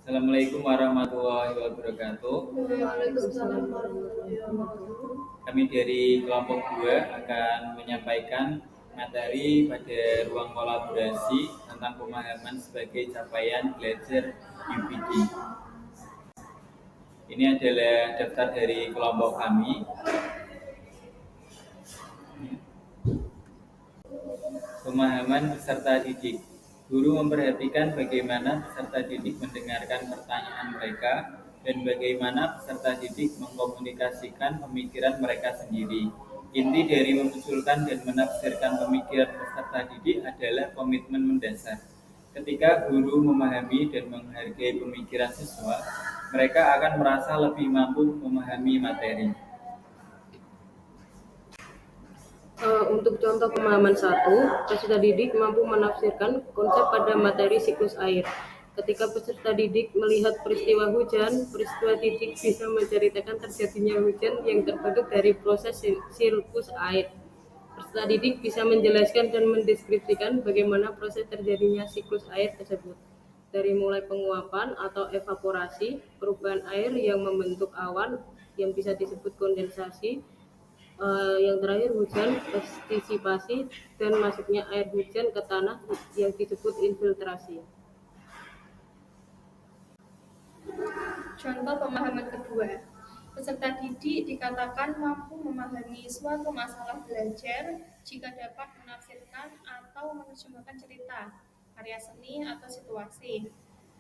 Assalamualaikum warahmatullahi wabarakatuh. Waalaikumsalam warahmatullahi wabarakatuh. Kami dari kelompok 2 akan menyampaikan materi pada ruang kolaborasi tentang pemahaman sebagai capaian belajar UPD. Ini adalah daftar dari kelompok kami. Pemahaman peserta didik. Guru memperhatikan bagaimana peserta didik mendengarkan pertanyaan mereka dan bagaimana peserta didik mengkomunikasikan pemikiran mereka sendiri. Inti dari memunculkan dan menafsirkan pemikiran peserta didik adalah komitmen mendasar. Ketika guru memahami dan menghargai pemikiran siswa, mereka akan merasa lebih mampu memahami materi. Untuk contoh pemahaman 1, peserta didik mampu menafsirkan konsep pada materi siklus air. Ketika peserta didik melihat peristiwa hujan, peristiwa didik bisa menceritakan terjadinya hujan yang terbentuk dari proses siklus air. Peserta didik bisa menjelaskan dan mendeskripsikan bagaimana proses terjadinya siklus air tersebut. Dari mulai penguapan atau evaporasi, perubahan air yang membentuk awan yang bisa disebut kondensasi, yang terakhir hujan, partisipasi, dan masuknya air hujan ke tanah yang disebut infiltrasi. Contoh pemahaman kedua, peserta didik dikatakan mampu memahami suatu masalah belajar jika dapat menafsirkan atau menerjemahkan cerita, karya seni, atau situasi.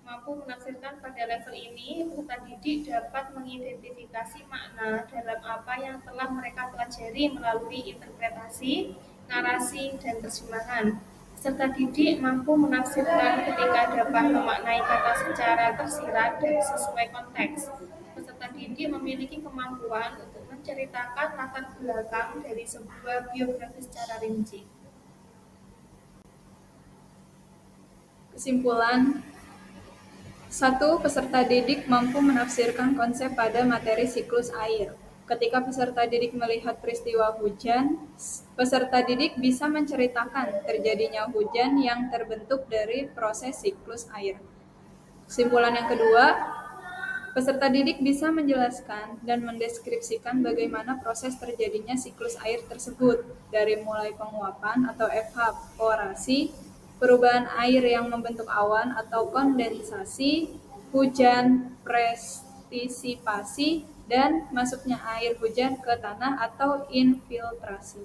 Mampu menafsirkan pada level ini, peserta didik dapat mengidentifikasi makna dalam apa yang telah mereka pelajari melalui interpretasi, narasi, dan terjemahan. Peserta didik mampu menafsirkan ketika dapat memaknai kata secara tersirat dan sesuai konteks. Peserta didik memiliki kemampuan untuk menceritakan latar belakang dari sebuah biografi secara rinci. Kesimpulan 1. Peserta didik mampu menafsirkan konsep pada materi siklus air. Ketika peserta didik melihat peristiwa hujan, peserta didik bisa menceritakan terjadinya hujan yang terbentuk dari proses siklus air. Kesimpulan yang kedua, peserta didik bisa menjelaskan dan mendeskripsikan bagaimana proses terjadinya siklus air tersebut, dari mulai penguapan atau evaporasi, perubahan air yang membentuk awan atau kondensasi, hujan, partisipasi, dan masuknya air hujan ke tanah atau infiltrasi.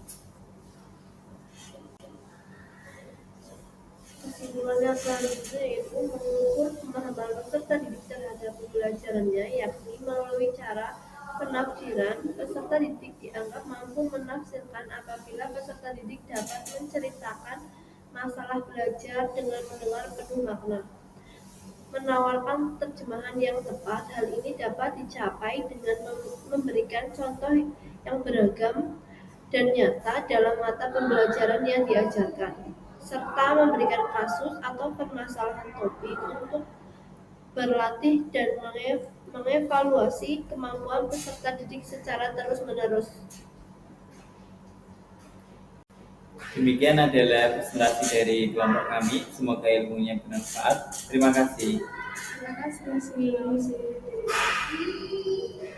Kesimpulan yang selanjutnya yaitu mengukur pemahaman peserta didik terhadap pembelajarannya, yakni melalui cara penafsiran. Peserta didik dianggap mampu menafsirkan apabila peserta didik dapat menceritakan masalah belajar dengan mendengar penuh makna, menawarkan terjemahan yang tepat. Hal ini dapat dicapai dengan memberikan contoh yang beragam dan nyata dalam mata pembelajaran yang diajarkan, serta memberikan kasus atau permasalahan topik untuk berlatih dan mengevaluasi kemampuan peserta didik secara terus-menerus. Demikian adalah presentasi dari kelompok kami. Semoga ilmunya bermanfaat. Terima kasih. Terima kasih.